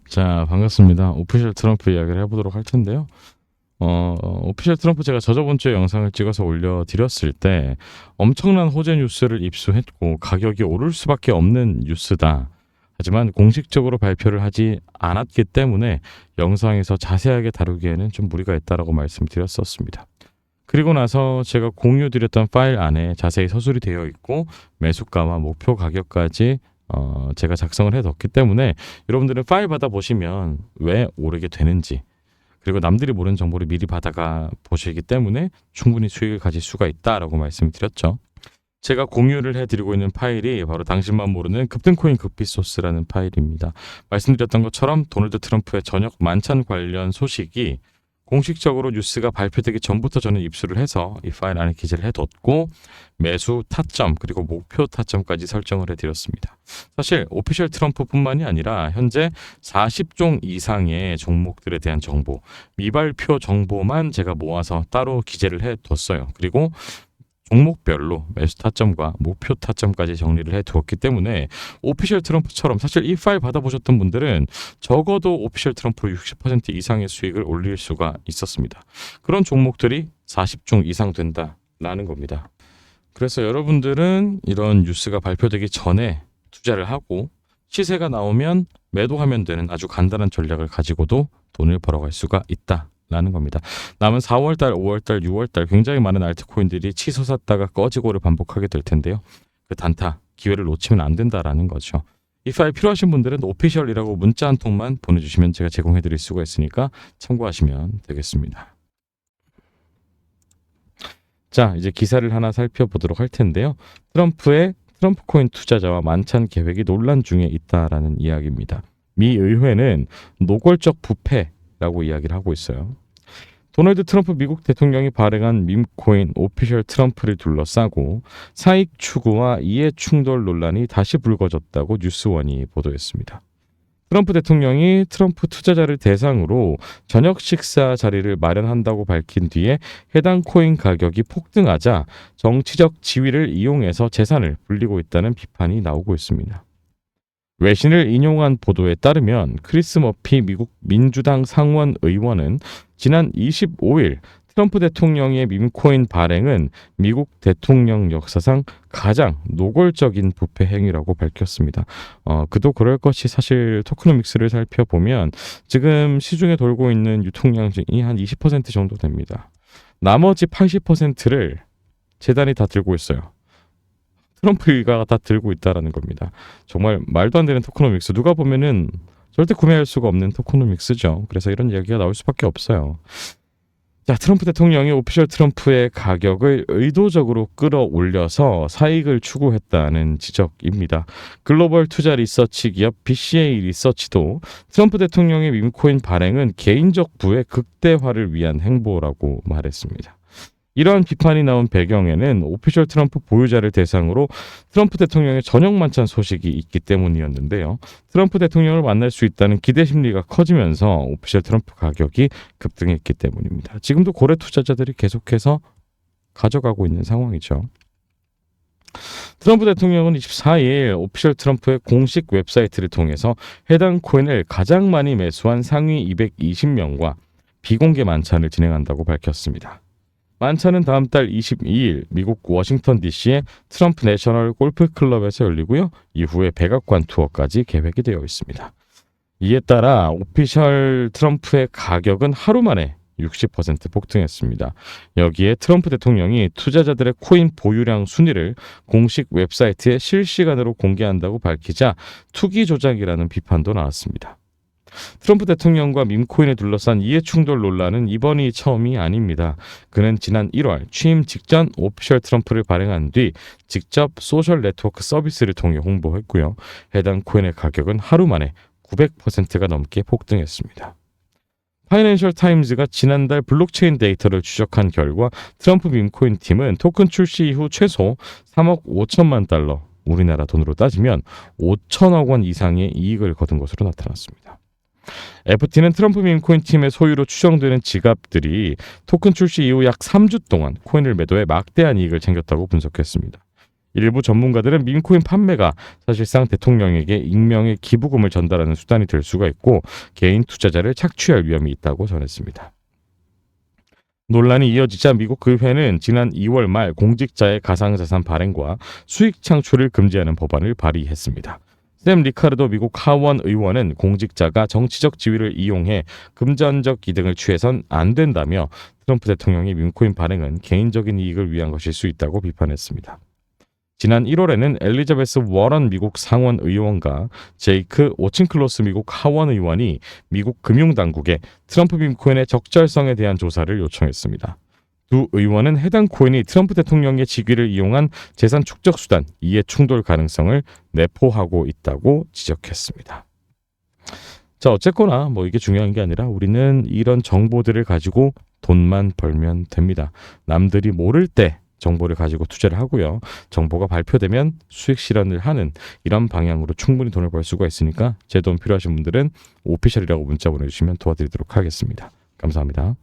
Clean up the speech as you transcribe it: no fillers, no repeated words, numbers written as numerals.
자, 반갑습니다. 오피셜 트럼프 이야기를 해보도록 할 텐데요. 오피셜 트럼프 제가 저번 주에 영상을 찍어서 올려드렸을 때 엄청난 호재 뉴스를 입수했고 가격이 오를 수밖에 없는 뉴스다. 하지만 공식적으로 발표를 하지 않았기 때문에 영상에서 자세하게 다루기에는 좀 무리가 있다라고 말씀드렸었습니다. 그리고 나서 제가 공유드렸던 파일 안에 자세히 서술이 되어 있고 매수가와 목표 가격까지 제가 작성을 해뒀기 때문에 여러분들은 파일 받아보시면 왜 오르게 되는지 그리고 남들이 모르는 정보를 미리 받아가 보시기 때문에 충분히 수익을 가질 수가 있다라고 말씀드렸죠. 제가 공유를 해드리고 있는 파일이 바로 당신만 모르는 급등코인 급비소스라는 파일입니다. 말씀드렸던 것처럼 도널드 트럼프의 저녁 만찬 관련 소식이 공식적으로 뉴스가 발표되기 전부터 저는 입수를 해서 이 파일 안에 기재를 해뒀고 매수 타점 그리고 목표 타점까지 설정을 해드렸습니다. 사실 오피셜 트럼프뿐만이 아니라 현재 40종 이상의 종목들에 대한 정보, 미발표 정보만 제가 모아서 따로 기재를 해뒀어요. 그리고 종목별로 매수 타점과 목표 타점까지 정리를 해두었기 때문에 오피셜 트럼프처럼 사실 이 파일 받아보셨던 분들은 적어도 오피셜 트럼프 60% 이상의 수익을 올릴 수가 있었습니다. 그런 종목들이 40종 이상 된다라는 겁니다. 그래서 여러분들은 이런 뉴스가 발표되기 전에 투자를 하고 시세가 나오면 매도하면 되는 아주 간단한 전략을 가지고도 돈을 벌어갈 수가 있다. 라는 겁니다. 남은 4월달, 5월달, 6월달 굉장히 많은 알트코인들이 치솟았다가 꺼지고를 반복하게 될 텐데요. 그 단타, 기회를 놓치면 안 된다라는 거죠. 이 파일 필요하신 분들은 오피셜이라고 문자 한 통만 보내주시면 제가 제공해 드릴 수가 있으니까 참고하시면 되겠습니다. 자, 이제 기사를 하나 살펴보도록 할 텐데요. 트럼프의 트럼프 코인 투자자와 만찬 계획이 논란 중에 있다라는 이야기입니다. 미 의회는 노골적 부패라고 이야기를 하고 있어요. 도널드 트럼프 미국 대통령이 발행한 밈코인 오피셜 트럼프를 둘러싸고 사익 추구와 이해 충돌 논란이 다시 불거졌다고 뉴스원이 보도했습니다. 트럼프 대통령이 트럼프 투자자를 대상으로 저녁 식사 자리를 마련한다고 밝힌 뒤에 해당 코인 가격이 폭등하자 정치적 지위를 이용해서 재산을 불리고 있다는 비판이 나오고 있습니다. 외신을 인용한 보도에 따르면 크리스 머피 미국 민주당 상원 의원은 지난 25일 트럼프 대통령의 밈코인 발행은 미국 대통령 역사상 가장 노골적인 부패 행위라고 밝혔습니다. 그도 그럴 것이 사실 토크노믹스를 살펴보면 지금 시중에 돌고 있는 유통량이 한 20% 정도 됩니다. 나머지 80%를 재단이 다 들고 있어요. 트럼프 일가가 다 들고 있다라는 겁니다. 정말 말도 안 되는 토크노믹스. 누가 보면은 절대 구매할 수가 없는 토크노믹스죠. 그래서 이런 이야기가 나올 수밖에 없어요. 자, 트럼프 대통령이 오피셜 트럼프의 가격을 의도적으로 끌어올려서 사익을 추구했다는 지적입니다. 글로벌 투자 리서치 기업 BCA 리서치도 트럼프 대통령의 밈코인 발행은 개인적 부의 극대화를 위한 행보라고 말했습니다. 이러한 비판이 나온 배경에는 오피셜 트럼프 보유자를 대상으로 트럼프 대통령의 저녁 만찬 소식이 있기 때문이었는데요. 트럼프 대통령을 만날 수 있다는 기대 심리가 커지면서 오피셜 트럼프 가격이 급등했기 때문입니다. 지금도 고래 투자자들이 계속해서 가져가고 있는 상황이죠. 트럼프 대통령은 24일 오피셜 트럼프의 공식 웹사이트를 통해서 해당 코인을 가장 많이 매수한 상위 220명과 비공개 만찬을 진행한다고 밝혔습니다. 만찬은 다음 달 22일 미국 워싱턴 DC의 트럼프 내셔널 골프 클럽에서 열리고요. 이후에 백악관 투어까지 계획이 되어 있습니다. 이에 따라 오피셜 트럼프의 가격은 하루 만에 60% 폭등했습니다. 여기에 트럼프 대통령이 투자자들의 코인 보유량 순위를 공식 웹사이트에 실시간으로 공개한다고 밝히자 투기 조작이라는 비판도 나왔습니다. 트럼프 대통령과 밈코인에 둘러싼 이해충돌 논란은 이번이 처음이 아닙니다. 그는 지난 1월 취임 직전 오피셜 트럼프를 발행한 뒤 직접 소셜 네트워크 서비스를 통해 홍보했고요. 해당 코인의 가격은 하루 만에 900%가 넘게 폭등했습니다. 파이낸셜 타임즈가 지난달 블록체인 데이터를 추적한 결과 트럼프 밈코인 팀은 토큰 출시 이후 최소 3억 5천만 달러, 우리나라 돈으로 따지면 5천억 원 이상의 이익을 거둔 것으로 나타났습니다. FT는 트럼프 밈코인 팀의 소유로 추정되는 지갑들이 토큰 출시 이후 약 3주 동안 코인을 매도해 막대한 이익을 챙겼다고 분석했습니다. 일부 전문가들은 밈코인 판매가 사실상 대통령에게 익명의 기부금을 전달하는 수단이 될 수가 있고 개인 투자자를 착취할 위험이 있다고 전했습니다. 논란이 이어지자 미국 의회는 지난 2월 말 공직자의 가상자산 발행과 수익 창출을 금지하는 법안을 발의했습니다. 샘 리카르도 미국 하원 의원은 공직자가 정치적 지위를 이용해 금전적 이득을 취해선 안 된다며 트럼프 대통령의 밈코인 발행은 개인적인 이익을 위한 것일 수 있다고 비판했습니다. 지난 1월에는 엘리자베스 워런 미국 상원 의원과 제이크 오친클로스 미국 하원 의원이 미국 금융당국에 트럼프 밈코인의 적절성에 대한 조사를 요청했습니다. 두 의원은 해당 코인이 트럼프 대통령의 직위를 이용한 재산 축적 수단, 이해 충돌 가능성을 내포하고 있다고 지적했습니다. 자, 어쨌거나 이게 중요한 게 아니라 우리는 이런 정보들을 가지고 돈만 벌면 됩니다. 남들이 모를 때 정보를 가지고 투자를 하고요. 정보가 발표되면 수익 실현을 하는 이런 방향으로 충분히 돈을 벌 수가 있으니까 제 도움 필요하신 분들은 오피셜이라고 문자 보내주시면 도와드리도록 하겠습니다. 감사합니다.